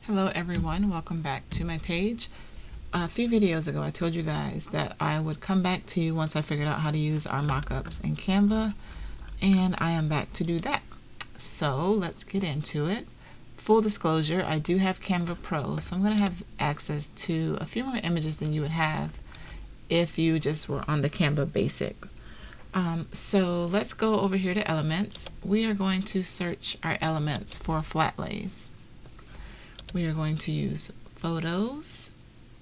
Hello everyone, welcome back to my page. A few videos ago I told you guys that I would come back to you once I figured out how to use our mockups in Canva, and I am back to do that. So let's get into it. Full disclosure, I do have Canva Pro, so I'm going to have access to a few more images than you would have if you just were on the Canva Basic. So let's go over here to Elements. We are going to search our elements for flat lays. We are going to use photos,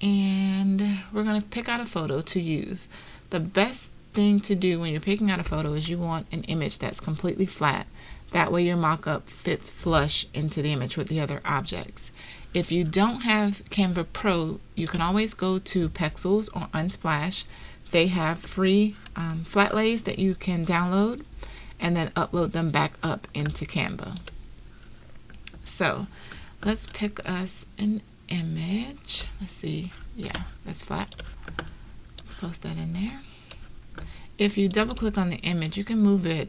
and we're going to pick out a photo to use. The best thing to do when you're picking out a photo is you want an image that's completely flat. That way your mockup fits flush into the image with the other objects. If you don't have Canva Pro, you can always go to Pexels or Unsplash. They have free flat lays that you can download and then upload them back up into Canva. So let's pick us an image. Let's see. Yeah, that's flat. Let's post that in there. If you double click on the image, you can move it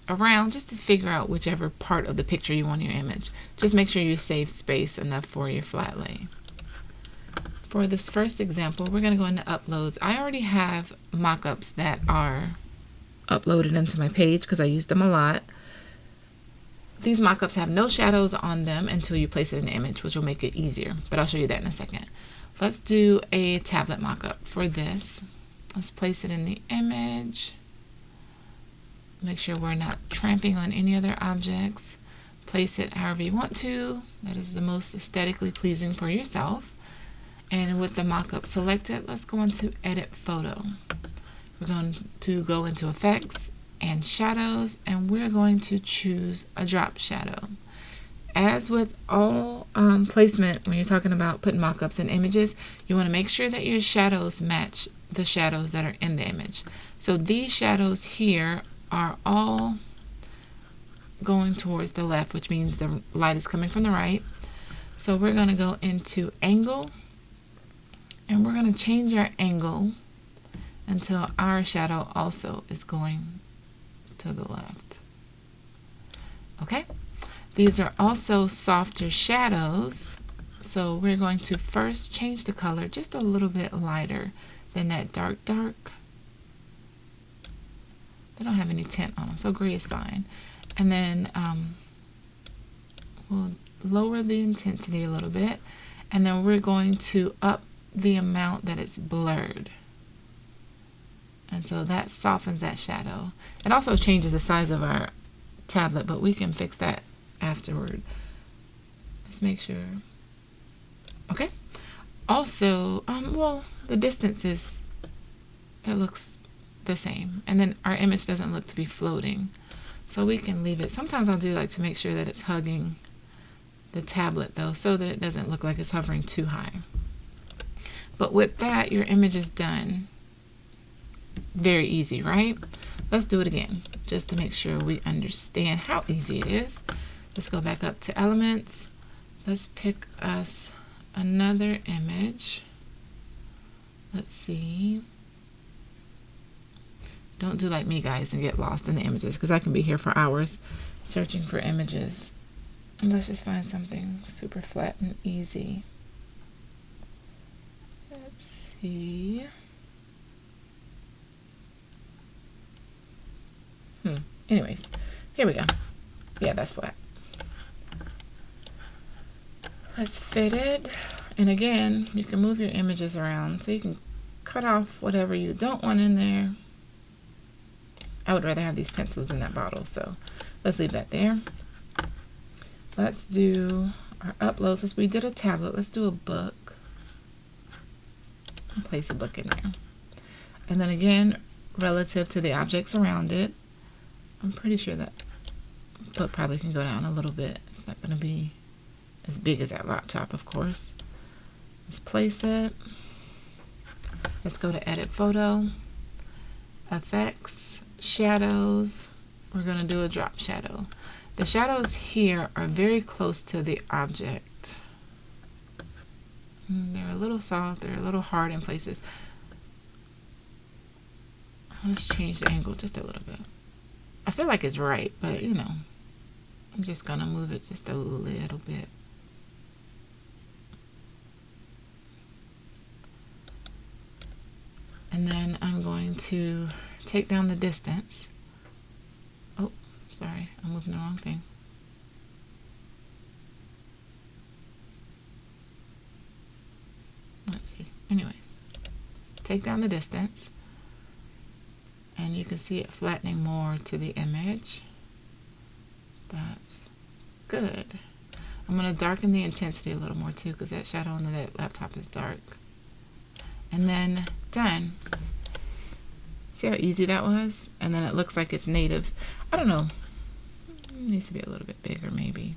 around just to figure out whichever part of the picture you want in your image. Just make sure you save space enough for your flat lay. For this first example, we're going to go into uploads. I already have mockups that are uploaded into my page because I use them a lot. These mockups have no shadows on them until you place it in the image, which will make it easier, but I'll show you that in a second. Let's do a tablet mockup for this. Let's place it in the image. Make sure we're not tramping on any other objects. Place it however you want to. That is the most aesthetically pleasing for yourself. And with the mockup selected, let's go into Edit Photo. We're going to go into Effects and Shadows, and we're going to choose a drop shadow. As with all placement, when you're talking about putting mockups in images, you want to make sure that your shadows match the shadows that are in the image. So these shadows here are all going towards the left, which means the light is coming from the right. So we're going to go into Angle, and we're going to change our angle until our shadow also is going to the left. Okay, these are also softer shadows, so we're going to first change the color just a little bit lighter than that dark. They don't have any tint on them, so gray is fine. And then we'll lower the intensity a little bit, and then we're going to up the amount that it's blurred. And so that softens that shadow. It also changes the size of our tablet, but we can fix that afterward. Let's make sure. Okay. Also, well, the distance is, it looks the same. And then our image doesn't look to be floating. So we can leave it. Sometimes I'll do like to make sure that it's hugging the tablet though, so that it doesn't look like it's hovering too high. But with that, your image is done. Very easy, right? Let's do it again, just to make sure we understand how easy it is. Let's go back up to Elements. Let's pick us another image. Let's see. Don't do like me, guys, and get lost in the images, because I can be here for hours searching for images. And let's just find something super flat and easy. Let's see. Anyways, here we go. Yeah, that's flat. Let's fit it. And again, you can move your images around, so you can cut off whatever you don't want in there. I would rather have these pencils than that bottle, so let's leave that there. Let's do our uploads. Since we did a tablet, let's do a book. And place a book in there. And then again, relative to the objects around it, I'm pretty sure that book probably can go down a little bit. It's not going to be as big as that laptop, of course. Let's place it. Let's go to Edit Photo, Effects, Shadows. We're going to do a drop shadow. The shadows here are very close to the object. They're a little soft, they're a little hard in places. Let's change the angle just a little bit. I feel like it's right, but you know, I'm just gonna move it just a little bit. And then I'm going to take down the distance. Oh, sorry, I'm moving the wrong thing. Let's see. Anyways, take down the distance, and you can see it flattening more to the image. That's good. I'm going to darken the intensity a little more too, because that shadow on that laptop is dark. And then done. See how easy that was? And then it looks like it's native. I don't know. It needs to be a little bit bigger maybe.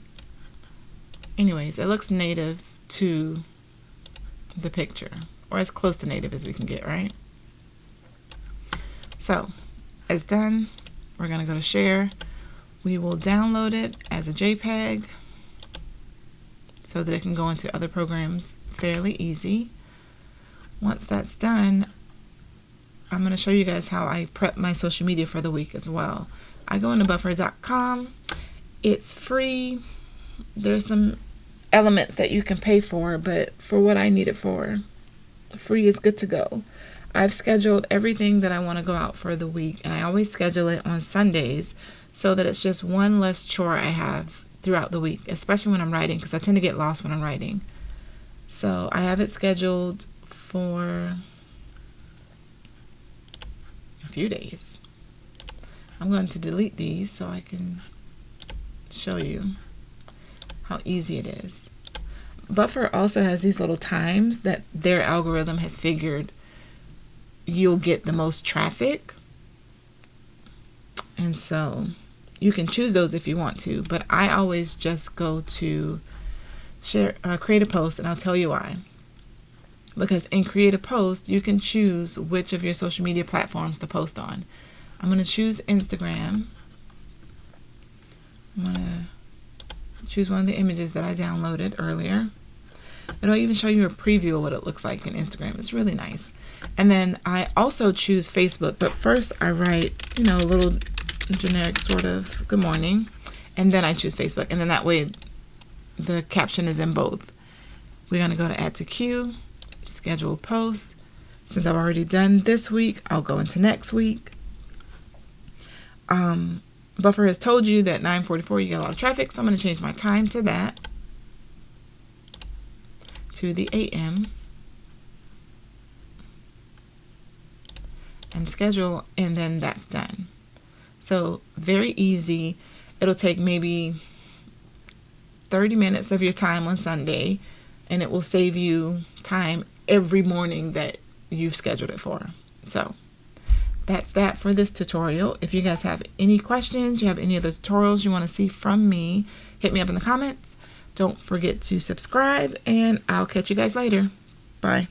Anyways, it looks native to the picture, or as close to native as we can get, right? So, it's done. We're going to go to share. We will download it as a JPEG so that it can go into other programs fairly easy. Once that's done, I'm going to show you guys how I prep my social media for the week as well. I go into buffer.com. It's free. There's some elements that you can pay for, but for what I need it for, free is good to go. I've scheduled everything that I want to go out for the week, and I always schedule it on Sundays so that it's just one less chore I have throughout the week, especially when I'm writing, because I tend to get lost when I'm writing. So I have it scheduled for a few days. I'm going to delete these so I can show you how easy it is. Buffer also has these little times that their algorithm has figured you'll get the most traffic, and so you can choose those if you want to, but I always just go to share, create a post, and I'll tell you why. Because in create a post, you can choose which of your social media platforms to post on. I'm going to choose Instagram. I'm going to choose one of the images that I downloaded earlier. It'll even show you a preview of what it looks like in Instagram. It's really nice. And then I also choose Facebook, but first I write, a little generic sort of good morning, and then I choose Facebook, and then that way the caption is in both. We're going to go to add to queue, schedule post. Since I've already done this week, I'll go into next week. Buffer has told you that 9:44 you get a lot of traffic, so I'm going to change my time to that, to the AM, and schedule, and then that's done. So very easy. It'll take maybe 30 minutes of your time on Sunday, and it will save you time every morning that you've scheduled it for. So that's that for this tutorial. If you guys have any questions, you have any other tutorials you want to see from me, hit me up in the comments. Don't forget to subscribe, and I'll catch you guys later. Bye.